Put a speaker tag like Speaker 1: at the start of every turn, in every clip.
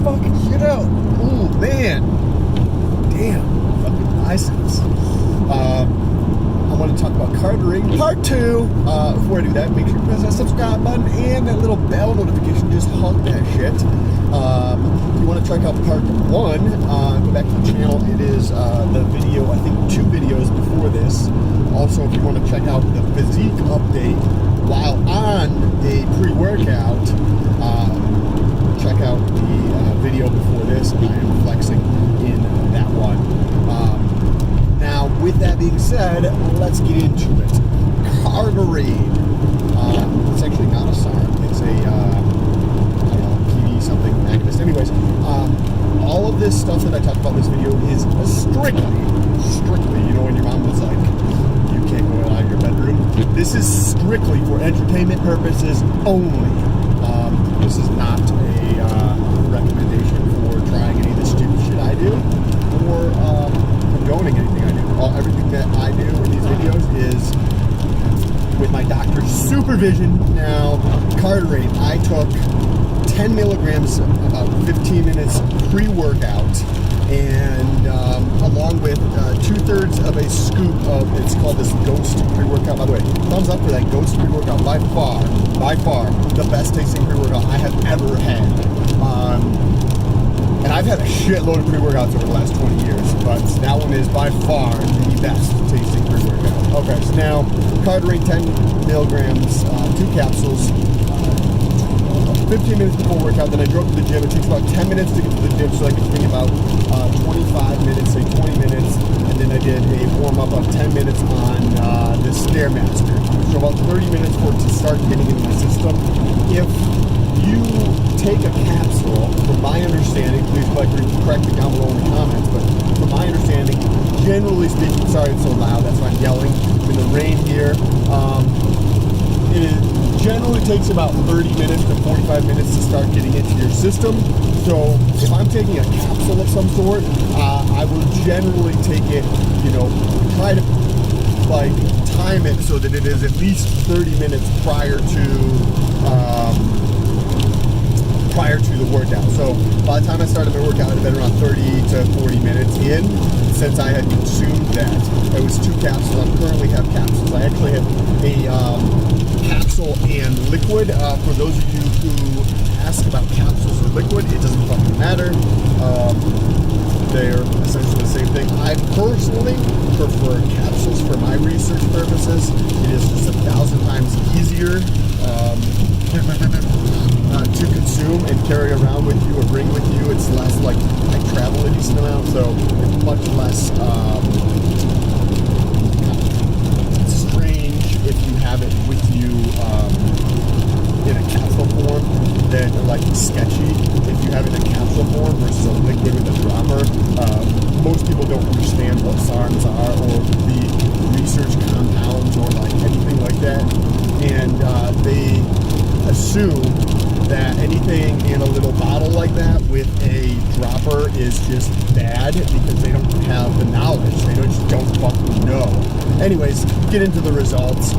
Speaker 1: fucking shit out. Oh, man. Damn. Fucking biceps. I want to talk about Cardarine Part 2. Before I do that, make sure you press that subscribe button and that little bell notification. Just hug that shit. If you want to check out Part 1, go back to the channel. It is the video, I think 2 videos before this. Also, if you want to check out the physique update while on a pre-workout, check out the video before this. I am flexing in that one. Now, with that being said, let's get into it. Cardarine. It's actually not a SARM. It's a, I don't know, PD something agonist. Anyways, all of this stuff that I talked about in this video is strictly, you know, when your mom was like, you can't go out of your bedroom. This is strictly for entertainment purposes only. This is not a recommendation for trying any of the stupid shit I do, or condoning anything I do. Everything that I do in these videos is with my doctor's supervision. Now, Cardarine, I took 10 milligrams, about 15 minutes pre-workout, and along with 2/3 of a scoop of, it's called this Ghost pre-workout. By the way, thumbs up for that Ghost pre-workout. By far, the best tasting pre-workout I have ever had. And I've had a shitload of pre-workouts over the last 20 years, but that one is by far the best tasting pre-workout. Okay, so now, Cardarine 10 milligrams, 2 capsules, 15 minutes before workout. Then I drove to the gym. It takes about 10 minutes to get to the gym, so I could bring about 25 minutes, say 20 minutes, and then I did a warm-up of 10 minutes on the Stairmaster. So about 30 minutes for it to start getting into my system. If you take a capsule, from my understanding, please correct me down below in the comments, but from my understanding, generally speaking, sorry it's so loud, that's why I'm yelling, in the rain here, it generally takes about 30 minutes to 45 minutes to start getting into your system. So if I'm taking a capsule of some sort, I will generally take it, you know, try to like time it so that it is at least 30 minutes prior to the workout. So by the time I started my workout, it had been around 30 to 40 minutes in since I had consumed that. It was 2 capsules. I currently have capsules. I actually have a capsule and liquid. For those of you who ask about capsules or liquid, it doesn't fucking matter. They're essentially the same thing. I personally prefer capsules for my research purposes. It is just 1,000 times easier to consume and carry around with you or bring with you. It's less like I travel a decent amount, so it's much less strange if you have it with you in a capsule form than like sketchy if you have it in a capsule form versus a liquid with a dropper. Most people don't understand what SARMs are or the research compounds or like anything like that, and they assume that anything in a little bottle like that with a dropper is just bad because they don't have the knowledge. They just don't fucking know. Anyways, get into the results.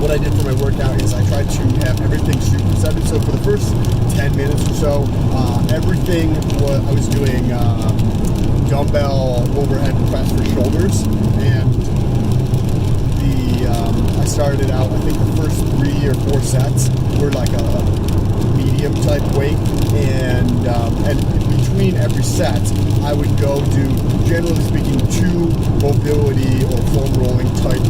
Speaker 1: What I did for my workout is I tried to have everything supersetted. So for the first 10 minutes or so, everything I was doing dumbbell overhead press for shoulders, and I started out, I think the first 3 or 4 sets were like a medium type weight, and between every set I would go do, generally speaking, 2 mobility or foam rolling type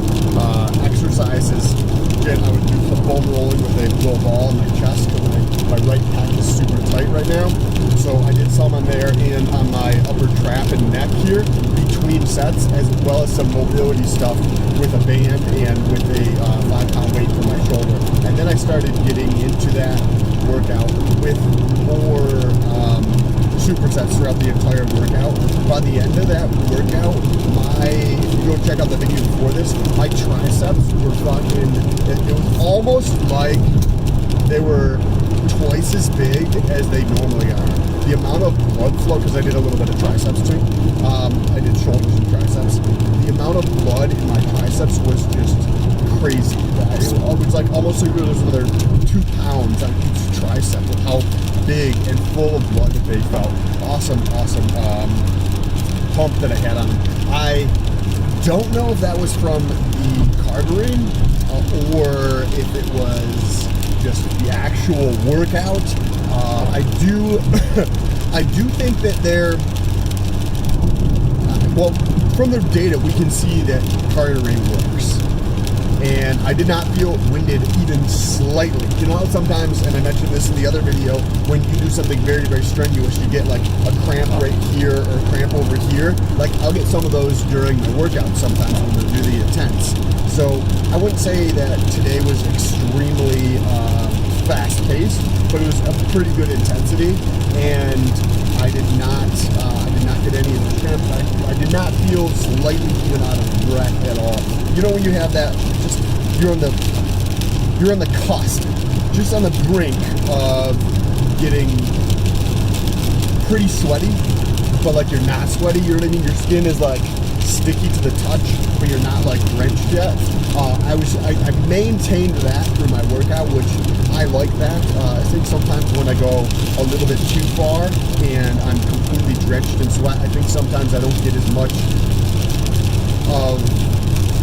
Speaker 1: exercises. Again, I would do foam rolling with a low ball in my chest because my right pec is super tight right now. So I did some on there and on my upper trap and neck here between sets, as well as some mobility stuff with a band and with a 5-pound weight for my shoulder. And then I started getting into that workout with more supersets throughout the entire workout. By the end of that workout, if you go check out the video before this, my triceps were fucking, it was almost like they were twice as big as they normally are. The amount of blood flow, because I did a little bit of triceps too, I did shoulders and triceps, the amount of blood in my triceps was just crazy. It was like almost like there was another 2 pounds on each tricep, with how big and full of blood that they felt. Awesome pump that I had on them. I don't know if that was from the Cardarine or if it was just the actual workout. I do think that they're well, from their data we can see that Cardarine works, and I did not feel winded even slightly. You know how sometimes, and I mentioned this in the other video, when you do something very, very strenuous, you get like a cramp right here or a cramp over here. Like, I'll get some of those during the workout sometimes when they're really intense. So I wouldn't say that today was extremely fast-paced, but it was a pretty good intensity, and I did not get any of the cramp. I did not feel slightly even out of breath at all. You know when you have that, just you're on the cusp, just on the brink of getting pretty sweaty, but like you're not sweaty. You know what I mean? Your skin is like sticky to the touch, but you're not like drenched yet. I maintained that through my workout, which I like that. I think sometimes when I go a little bit too far and I'm completely drenched in sweat, I think sometimes I don't get as much of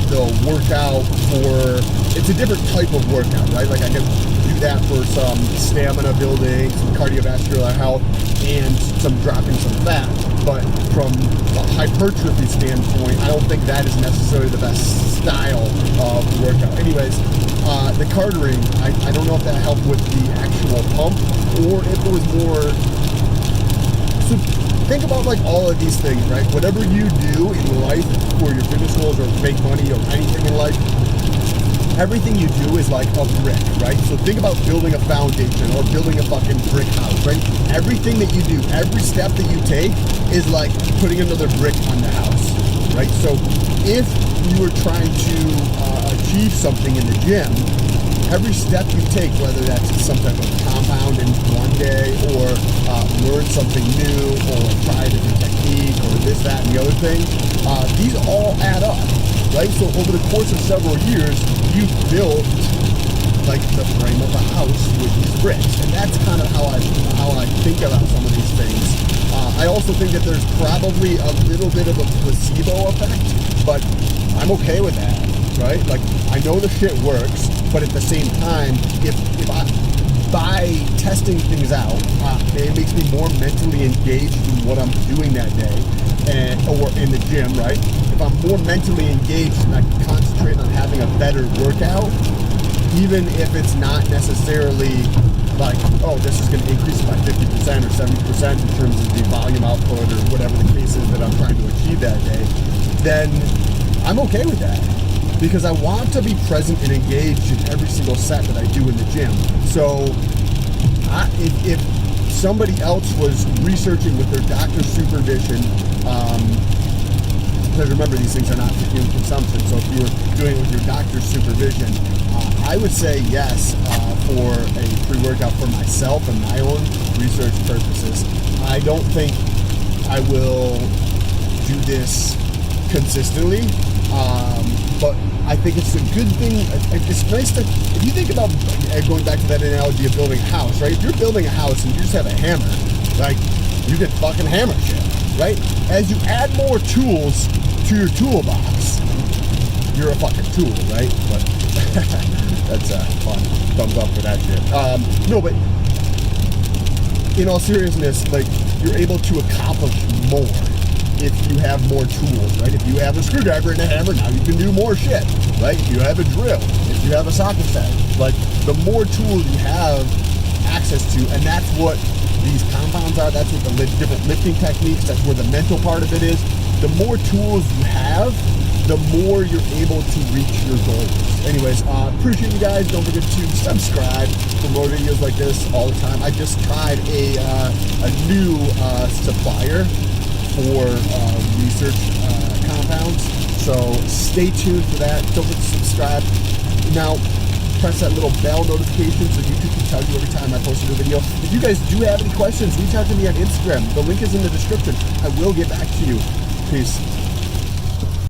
Speaker 1: the workout for, it's a different type of workout, right? Like I can do that for some stamina building, some cardiovascular health, and some dropping some fat. But from a hypertrophy standpoint, I don't think that is necessarily the best style of workout. Anyways, the Cardarine, I don't know if that helped with the actual pump or if it was more. So think about like all of these things, right? Whatever you do in life for your fitness goals or make money or anything in life, everything you do is like a brick, right? So think about building a foundation or building a fucking brick house, right? Everything that you do, every step that you take is like putting another brick on the house, right? So if you were trying to achieve something in the gym, every step you take, whether that's some type of compound in one day or learn something new or try a different technique or this, that, and the other thing, these all add up, right? So over the course of several years, you built like the frame of a house with these bricks, and that's kind of how I think about some of these things. I also think that there's probably a little bit of a placebo effect, but I'm okay with that, right? Like, I know the shit works, but at the same time, if I, by testing things out, it makes me more mentally engaged in what I'm doing that day, or in the gym, right? If I'm more mentally engaged and I can concentrate on having a better workout, even if it's not necessarily like, oh, this is going to increase by 50% or 70% in terms of the volume output or whatever the case is that I'm trying to achieve that day, then I'm okay with that, because I want to be present and engaged in every single set that I do in the gym. So if somebody else was researching with their doctor's supervision, because remember, these things are not for human consumption, so if you were doing it with your doctor's supervision, I would say yes for a pre-workout for myself and my own research purposes. I don't think I will do this consistently, but I think it's a good thing. It's nice to, if you think about, going back to that analogy of building a house, right? If you're building a house and you just have a hammer, like, you can fucking hammer shit, right? As you add more tools to your toolbox, you're a fucking tool, right? But that's fun. Thumbs up for that shit. No, but in all seriousness, like, you're able to accomplish more if you have more tools, right? If you have a screwdriver and a hammer, now you can do more shit, right? If you have a drill, if you have a socket set, like, the more tools you have access to, and that's what these compounds are, that's what the different lifting techniques, that's where the mental part of it is. The more tools you have, the more you're able to reach your goals. Anyways, appreciate you guys. Don't forget to subscribe for more videos like this all the time. I just tried a new supplier for research compounds, so stay tuned for that. Don't forget to subscribe. Now, press that little bell notification so YouTube can tell you every time I post a new video. If you guys do have any questions, reach out to me on Instagram. The link is in the description. I will get back to you. Peace.